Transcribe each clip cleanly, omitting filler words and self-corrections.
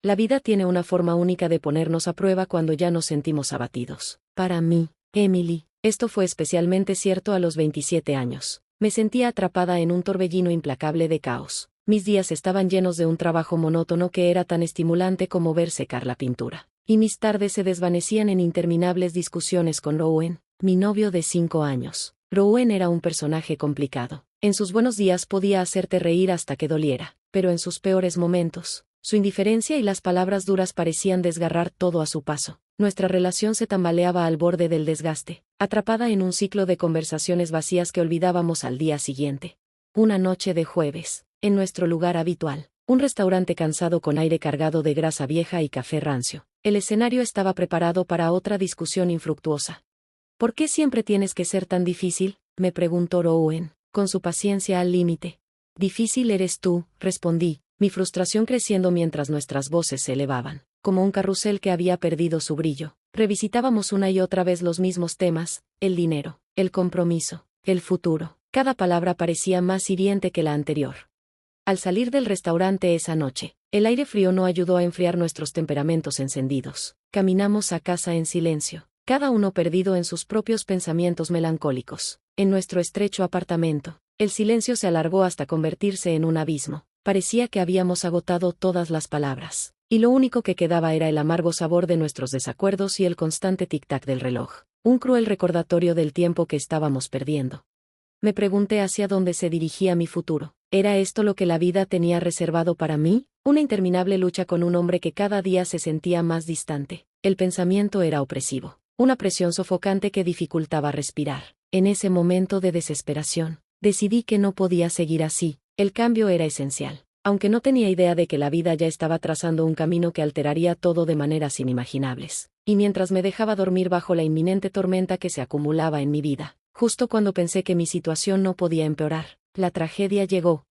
La vida tiene una forma única de ponernos a prueba cuando ya nos sentimos abatidos. Para mí, Emily, esto fue especialmente cierto a los 27 años. Me sentía atrapada en un torbellino implacable de caos. Mis días estaban llenos de un trabajo monótono que era tan estimulante como ver secar la pintura. Y mis tardes se desvanecían en interminables discusiones con Rowan, mi novio de 5 años. Rowan era un personaje complicado. En sus buenos días podía hacerte reír hasta que doliera, pero en sus peores momentos, su indiferencia y las palabras duras parecían desgarrar todo a su paso. Nuestra relación se tambaleaba al borde del desgaste, atrapada en un ciclo de conversaciones vacías que olvidábamos al día siguiente. Una noche de jueves, en nuestro lugar habitual, un restaurante cansado con aire cargado de grasa vieja y café rancio. El escenario estaba preparado para otra discusión infructuosa. ¿Por qué siempre tienes que ser tan difícil?, me preguntó Rowan, con su paciencia al límite. Difícil eres tú, respondí, mi frustración creciendo mientras nuestras voces se elevaban, como un carrusel que había perdido su brillo. Revisitábamos una y otra vez los mismos temas: el dinero, el compromiso, el futuro. Cada palabra parecía más hiriente que la anterior. Al salir del restaurante esa noche, el aire frío no ayudó a enfriar nuestros temperamentos encendidos. Caminamos a casa en silencio, cada uno perdido en sus propios pensamientos melancólicos. En nuestro estrecho apartamento, el silencio se alargó hasta convertirse en un abismo. Parecía que habíamos agotado todas las palabras, y lo único que quedaba era el amargo sabor de nuestros desacuerdos y el constante tic-tac del reloj, un cruel recordatorio del tiempo que estábamos perdiendo. Me pregunté hacia dónde se dirigía mi futuro. ¿Era esto lo que la vida tenía reservado para mí? Una interminable lucha con un hombre que cada día se sentía más distante. El pensamiento era opresivo, una presión sofocante que dificultaba respirar. En ese momento de desesperación, decidí que no podía seguir así. El cambio era esencial, aunque no tenía idea de que la vida ya estaba trazando un camino que alteraría todo de maneras inimaginables. Y mientras me dejaba dormir bajo la inminente tormenta que se acumulaba en mi vida, justo cuando pensé que mi situación no podía empeorar, la tragedia llegó.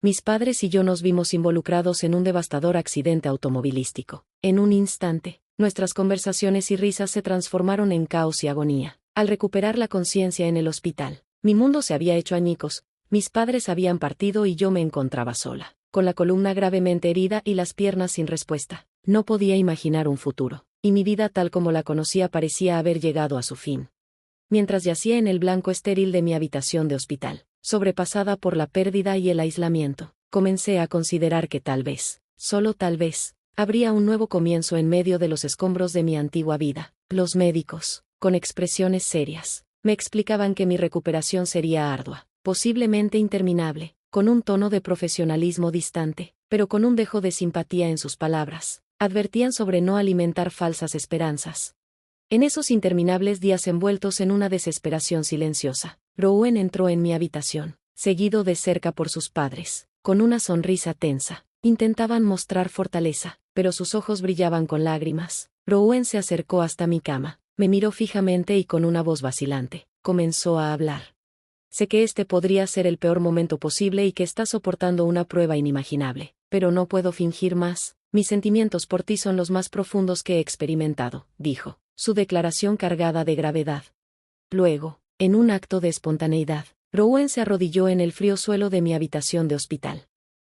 Mis padres y yo nos vimos involucrados en un devastador accidente automovilístico. En un instante, nuestras conversaciones y risas se transformaron en caos y agonía. Al recuperar la conciencia en el hospital, mi mundo se había hecho añicos. Mis padres habían partido y yo me encontraba sola, con la columna gravemente herida y las piernas sin respuesta. No podía imaginar un futuro, y mi vida tal como la conocía parecía haber llegado a su fin. Mientras yacía en el blanco estéril de mi habitación de hospital, sobrepasada por la pérdida y el aislamiento, comencé a considerar que tal vez, solo tal vez, habría un nuevo comienzo en medio de los escombros de mi antigua vida. Los médicos, con expresiones serias, me explicaban que mi recuperación sería ardua, posiblemente interminable, con un tono de profesionalismo distante, pero con un dejo de simpatía en sus palabras. Advertían sobre no alimentar falsas esperanzas. En esos interminables días envueltos en una desesperación silenciosa, Rowan entró en mi habitación, seguido de cerca por sus padres, con una sonrisa tensa. Intentaban mostrar fortaleza, pero sus ojos brillaban con lágrimas. Rowan se acercó hasta mi cama, me miró fijamente y con una voz vacilante, comenzó a hablar. Sé que este podría ser el peor momento posible y que estás soportando una prueba inimaginable, pero no puedo fingir más. Mis sentimientos por ti son los más profundos que he experimentado, dijo, su declaración cargada de gravedad. Luego, en un acto de espontaneidad, Rowan se arrodilló en el frío suelo de mi habitación de hospital.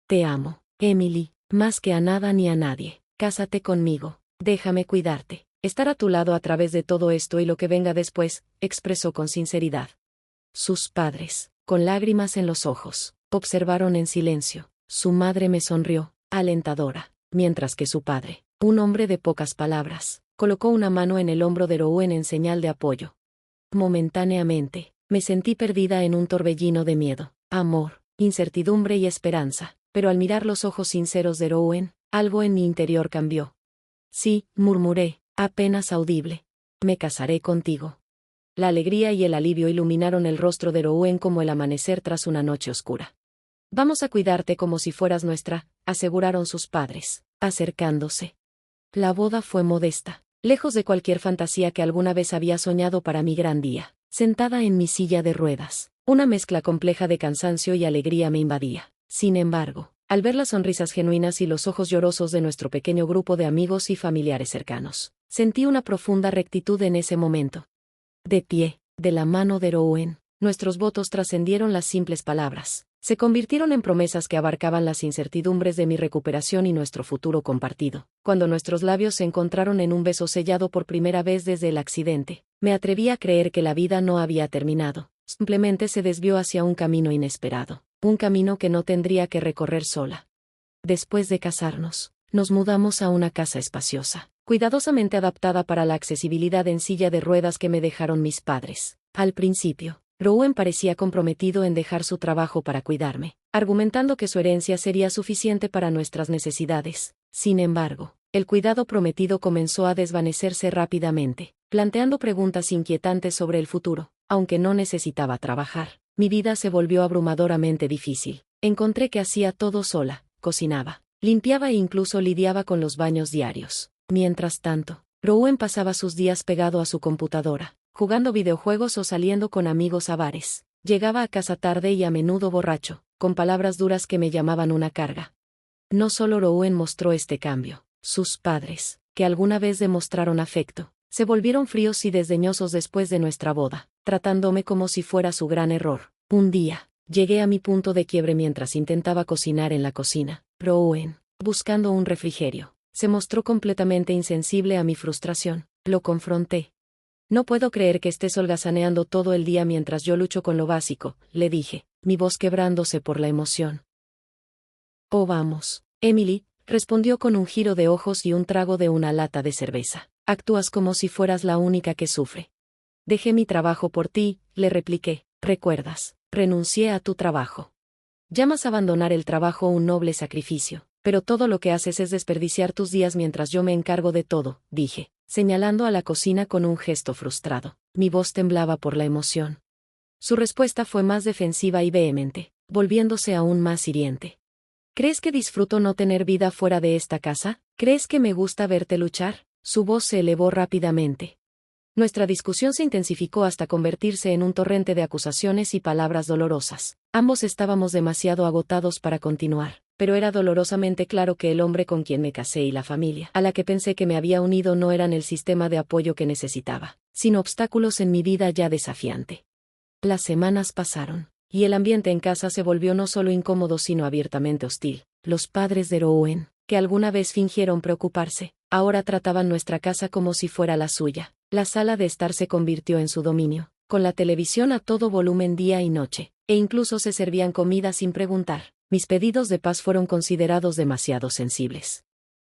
Te amo, Emily, más que a nada ni a nadie. Cásate conmigo, déjame cuidarte, estar a tu lado a través de todo esto y lo que venga después, expresó con sinceridad. Sus padres, con lágrimas en los ojos, observaron en silencio. Su madre me sonrió, alentadora, mientras que su padre, un hombre de pocas palabras, colocó una mano en el hombro de Rowan en señal de apoyo. Momentáneamente, me sentí perdida en un torbellino de miedo, amor, incertidumbre y esperanza, pero al mirar los ojos sinceros de Rowan, algo en mi interior cambió. Sí, murmuré, apenas audible. Me casaré contigo. La alegría y el alivio iluminaron el rostro de Rowan como el amanecer tras una noche oscura. Vamos a cuidarte como si fueras nuestra, aseguraron sus padres, acercándose. La boda fue modesta, lejos de cualquier fantasía que alguna vez había soñado para mi gran día. Sentada en mi silla de ruedas, una mezcla compleja de cansancio y alegría me invadía. Sin embargo, al ver las sonrisas genuinas y los ojos llorosos de nuestro pequeño grupo de amigos y familiares cercanos, sentí una profunda rectitud en ese momento. De pie, de la mano de Rowan, nuestros votos trascendieron las simples palabras. Se convirtieron en promesas que abarcaban las incertidumbres de mi recuperación y nuestro futuro compartido. Cuando nuestros labios se encontraron en un beso sellado por primera vez desde el accidente, me atreví a creer que la vida no había terminado. Simplemente se desvió hacia un camino inesperado, un camino que no tendría que recorrer sola. Después de casarnos, nos mudamos a una casa espaciosa, cuidadosamente adaptada para la accesibilidad en silla de ruedas que me dejaron mis padres. Al principio, Rowan parecía comprometido en dejar su trabajo para cuidarme, argumentando que su herencia sería suficiente para nuestras necesidades. Sin embargo, el cuidado prometido comenzó a desvanecerse rápidamente, planteando preguntas inquietantes sobre el futuro. Aunque no necesitaba trabajar, mi vida se volvió abrumadoramente difícil. Encontré que hacía todo sola, cocinaba, limpiaba e incluso lidiaba con los baños diarios. Mientras tanto, Rowan pasaba sus días pegado a su computadora, jugando videojuegos o saliendo con amigos a bares. Llegaba a casa tarde y a menudo borracho, con palabras duras que me llamaban una carga. No solo Rowan mostró este cambio, sus padres, que alguna vez demostraron afecto, se volvieron fríos y desdeñosos después de nuestra boda, tratándome como si fuera su gran error. Un día, llegué a mi punto de quiebre mientras intentaba cocinar en la cocina. Rowan, buscando un refrigerio, se mostró completamente insensible a mi frustración. Lo confronté. No puedo creer que estés holgazaneando todo el día mientras yo lucho con lo básico, le dije, mi voz quebrándose por la emoción. Oh, vamos, Emily, respondió con un giro de ojos y un trago de una lata de cerveza. Actúas como si fueras la única que sufre. Dejé mi trabajo por ti, le repliqué. ¿Recuerdas? Renuncié a tu trabajo. Llamas abandonar el trabajo un noble sacrificio, pero todo lo que haces es desperdiciar tus días mientras yo me encargo de todo, dije, señalando a la cocina con un gesto frustrado. Mi voz temblaba por la emoción. Su respuesta fue más defensiva y vehemente, volviéndose aún más hiriente. ¿Crees que disfruto no tener vida fuera de esta casa? ¿Crees que me gusta verte luchar? Su voz se elevó rápidamente. Nuestra discusión se intensificó hasta convertirse en un torrente de acusaciones y palabras dolorosas. Ambos estábamos demasiado agotados para continuar, pero era dolorosamente claro que el hombre con quien me casé y la familia a la que pensé que me había unido no eran el sistema de apoyo que necesitaba, sino obstáculos en mi vida ya desafiante. Las semanas pasaron, y el ambiente en casa se volvió no solo incómodo sino abiertamente hostil. Los padres de Rowan, que alguna vez fingieron preocuparse, ahora trataban nuestra casa como si fuera la suya. La sala de estar se convirtió en su dominio, con la televisión a todo volumen día y noche, e incluso se servían comida sin preguntar. Mis pedidos de paz fueron considerados demasiado sensibles.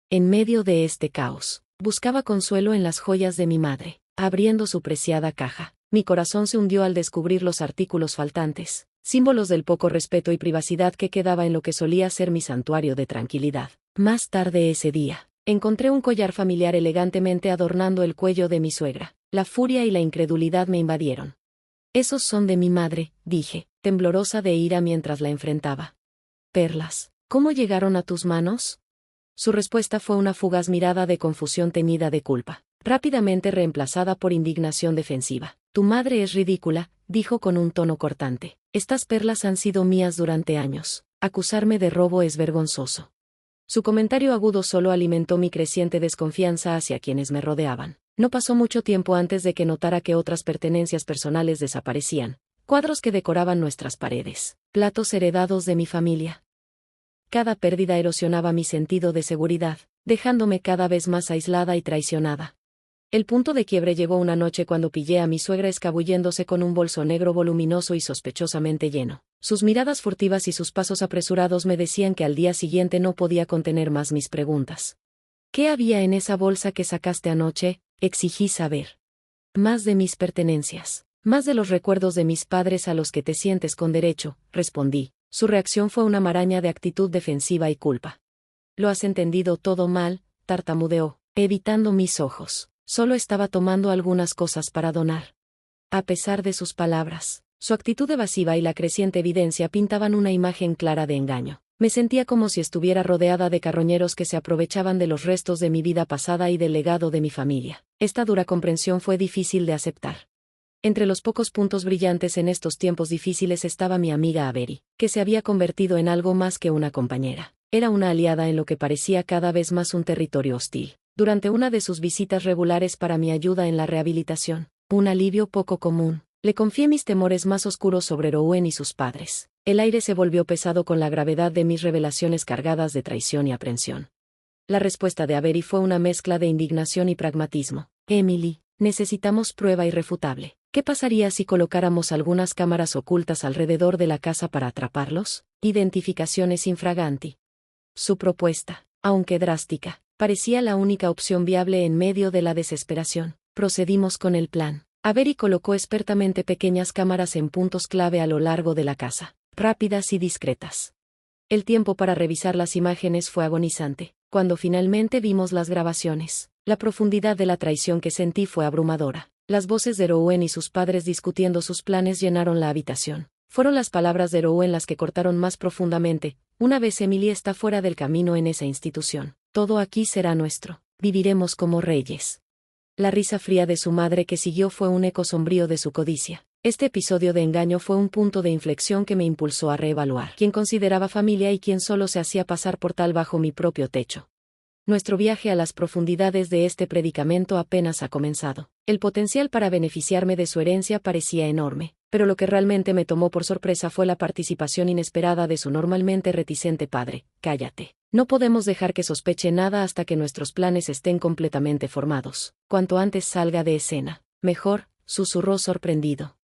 En medio de este caos, buscaba consuelo en las joyas de mi madre, abriendo su preciada caja. Mi corazón se hundió al descubrir los artículos faltantes, símbolos del poco respeto y privacidad que quedaba en lo que solía ser mi santuario de tranquilidad. Más tarde ese día, encontré un collar familiar elegantemente adornando el cuello de mi suegra. La furia y la incredulidad me invadieron. Esos son de mi madre, dije, temblorosa de ira mientras la enfrentaba. Perlas, ¿cómo llegaron a tus manos? Su respuesta fue una fugaz mirada de confusión teñida de culpa, rápidamente reemplazada por indignación defensiva. Tu madre es ridícula, dijo con un tono cortante. Estas perlas han sido mías durante años. Acusarme de robo es vergonzoso. Su comentario agudo solo alimentó mi creciente desconfianza hacia quienes me rodeaban. No pasó mucho tiempo antes de que notara que otras pertenencias personales desaparecían, cuadros que decoraban nuestras paredes, platos heredados de mi familia. Cada pérdida erosionaba mi sentido de seguridad, dejándome cada vez más aislada y traicionada. El punto de quiebre llegó una noche cuando pillé a mi suegra escabulléndose con un bolso negro voluminoso y sospechosamente lleno. Sus miradas furtivas y sus pasos apresurados me decían que al día siguiente no podía contener más mis preguntas. ¿Qué había en esa bolsa que sacaste anoche? Exigí saber. Más de mis pertenencias, más de los recuerdos de mis padres a los que te sientes con derecho, respondí. Su reacción fue una maraña de actitud defensiva y culpa. Lo has entendido todo mal, tartamudeó, evitando mis ojos. Solo estaba tomando algunas cosas para donar. A pesar de sus palabras, su actitud evasiva y la creciente evidencia pintaban una imagen clara de engaño. Me sentía como si estuviera rodeada de carroñeros que se aprovechaban de los restos de mi vida pasada y del legado de mi familia. Esta dura comprensión fue difícil de aceptar. Entre los pocos puntos brillantes en estos tiempos difíciles estaba mi amiga Avery, que se había convertido en algo más que una compañera. Era una aliada en lo que parecía cada vez más un territorio hostil. Durante una de sus visitas regulares para mi ayuda en la rehabilitación, un alivio poco común, le confié mis temores más oscuros sobre Rowan y sus padres. El aire se volvió pesado con la gravedad de mis revelaciones cargadas de traición y aprensión. La respuesta de Avery fue una mezcla de indignación y pragmatismo. Emily, necesitamos prueba irrefutable. ¿Qué pasaría si colocáramos algunas cámaras ocultas alrededor de la casa para atraparlos? Identificaciones infraganti. Su propuesta, aunque drástica, parecía la única opción viable en medio de la desesperación. Procedimos con el plan. Avery colocó expertamente pequeñas cámaras en puntos clave a lo largo de la casa, rápidas y discretas. El tiempo para revisar las imágenes fue agonizante. Cuando finalmente vimos las grabaciones, la profundidad de la traición que sentí fue abrumadora. Las voces de Rowan y sus padres discutiendo sus planes llenaron la habitación. Fueron las palabras de Rowan las que cortaron más profundamente. Una vez Emily está fuera del camino en esa institución, todo aquí será nuestro. Viviremos como reyes. La risa fría de su madre que siguió fue un eco sombrío de su codicia. Este episodio de engaño fue un punto de inflexión que me impulsó a reevaluar quién consideraba familia y quién solo se hacía pasar por tal bajo mi propio techo. Nuestro viaje a las profundidades de este predicamento apenas ha comenzado. El potencial para beneficiarme de su herencia parecía enorme, pero lo que realmente me tomó por sorpresa fue la participación inesperada de su normalmente reticente padre. Cállate. No podemos dejar que sospeche nada hasta que nuestros planes estén completamente formados. Cuanto antes salga de escena, mejor, susurró sorprendido.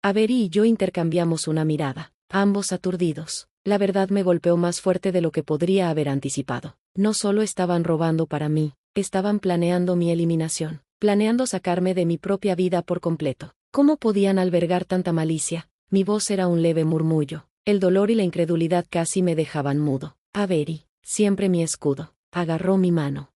Avery y yo intercambiamos una mirada, ambos aturdidos. La verdad me golpeó más fuerte de lo que podría haber anticipado. No solo estaban robando para mí, estaban planeando mi eliminación, planeando sacarme de mi propia vida por completo. ¿Cómo podían albergar tanta malicia? Mi voz era un leve murmullo. El dolor y la incredulidad casi me dejaban mudo. Avery, siempre mi escudo, agarró mi mano.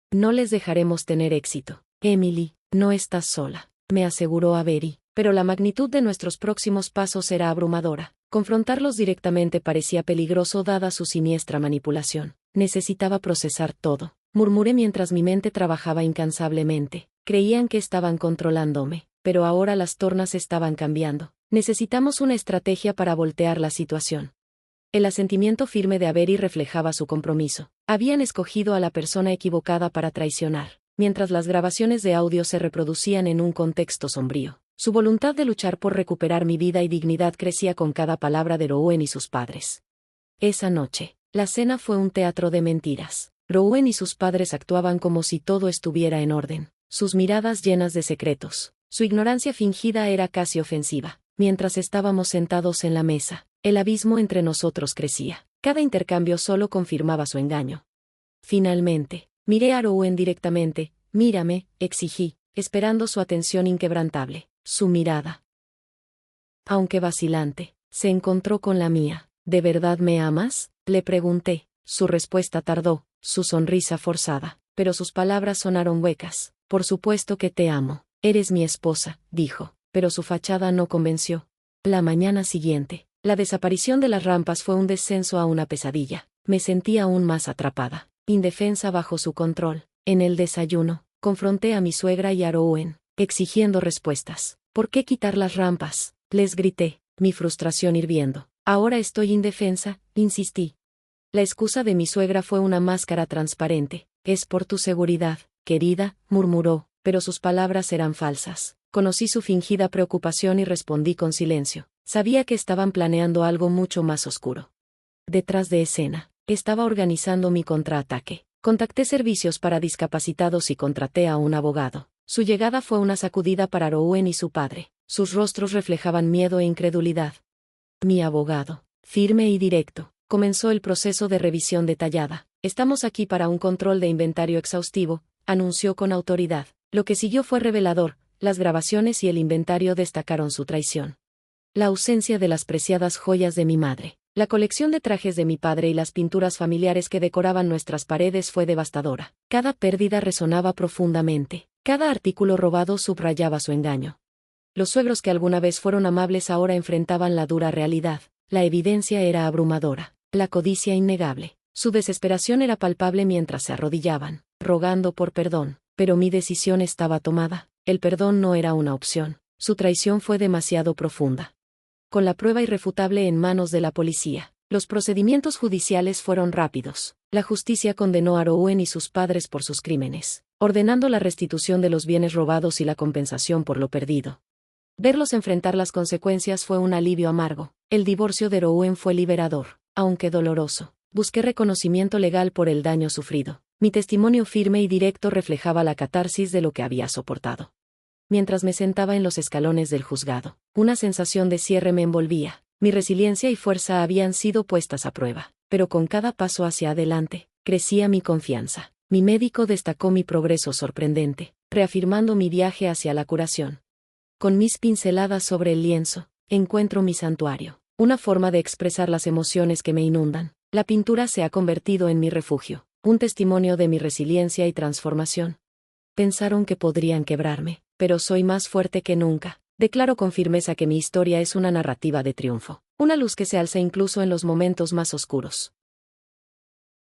No les dejaremos tener éxito. Emily, no estás sola, me aseguró Avery, pero la magnitud de nuestros próximos pasos era abrumadora. Confrontarlos directamente parecía peligroso dada su siniestra manipulación. Necesitaba procesar todo, murmuré mientras mi mente trabajaba incansablemente. Creían que estaban controlándome, pero ahora las tornas estaban cambiando. Necesitamos una estrategia para voltear la situación. El asentimiento firme de Avery reflejaba su compromiso. Habían escogido a la persona equivocada para traicionar, mientras las grabaciones de audio se reproducían en un contexto sombrío. Su voluntad de luchar por recuperar mi vida y dignidad crecía con cada palabra de Rowan y sus padres. Esa noche, la cena fue un teatro de mentiras. Rowan y sus padres actuaban como si todo estuviera en orden, sus miradas llenas de secretos. Su ignorancia fingida era casi ofensiva. Mientras estábamos sentados en la mesa, el abismo entre nosotros crecía. Cada intercambio solo confirmaba su engaño. Finalmente, miré a Rowan directamente. Mírame, exigí, esperando su atención inquebrantable. Su mirada, aunque vacilante, se encontró con la mía. ¿De verdad me amas?, le pregunté. Su respuesta tardó, su sonrisa forzada, pero sus palabras sonaron huecas. Por supuesto que te amo. Eres mi esposa, dijo, pero su fachada no convenció. La mañana siguiente, la desaparición de las rampas fue un descenso a una pesadilla. Me sentí aún más atrapada, indefensa bajo su control. En el desayuno, confronté a mi suegra y a Rowan, exigiendo respuestas. ¿Por qué quitar las rampas?, les grité, mi frustración hirviendo. Ahora estoy indefensa, insistí. La excusa de mi suegra fue una máscara transparente. Es por tu seguridad, querida, murmuró, pero sus palabras eran falsas. Conocí su fingida preocupación y respondí con silencio. Sabía que estaban planeando algo mucho más oscuro. Detrás de escena, estaba organizando mi contraataque. Contacté servicios para discapacitados y contraté a un abogado. Su llegada fue una sacudida para Rowan y su padre. Sus rostros reflejaban miedo e incredulidad. Mi abogado, firme y directo, comenzó el proceso de revisión detallada. Estamos aquí para un control de inventario exhaustivo, anunció con autoridad. Lo que siguió fue revelador. Las grabaciones y el inventario destacaron su traición. La ausencia de las preciadas joyas de mi madre, la colección de trajes de mi padre y las pinturas familiares que decoraban nuestras paredes fue devastadora. Cada pérdida resonaba profundamente. Cada artículo robado subrayaba su engaño. Los suegros que alguna vez fueron amables ahora enfrentaban la dura realidad. La evidencia era abrumadora, la codicia innegable. Su desesperación era palpable mientras se arrodillaban, rogando por perdón. Pero mi decisión estaba tomada. El perdón no era una opción. Su traición fue demasiado profunda. Con la prueba irrefutable en manos de la policía, los procedimientos judiciales fueron rápidos. La justicia condenó a Rowan y sus padres por sus crímenes, ordenando la restitución de los bienes robados y la compensación por lo perdido. Verlos enfrentar las consecuencias fue un alivio amargo. El divorcio de Rouen fue liberador, aunque doloroso. Busqué reconocimiento legal por el daño sufrido. Mi testimonio firme y directo reflejaba la catarsis de lo que había soportado. Mientras me sentaba en los escalones del juzgado, una sensación de cierre me envolvía. Mi resiliencia y fuerza habían sido puestas a prueba, pero con cada paso hacia adelante, crecía mi confianza. Mi médico destacó mi progreso sorprendente, reafirmando mi viaje hacia la curación. Con mis pinceladas sobre el lienzo, encuentro mi santuario, una forma de expresar las emociones que me inundan. La pintura se ha convertido en mi refugio, un testimonio de mi resiliencia y transformación. Pensaron que podrían quebrarme, pero soy más fuerte que nunca. Declaro con firmeza que mi historia es una narrativa de triunfo, una luz que se alza incluso en los momentos más oscuros.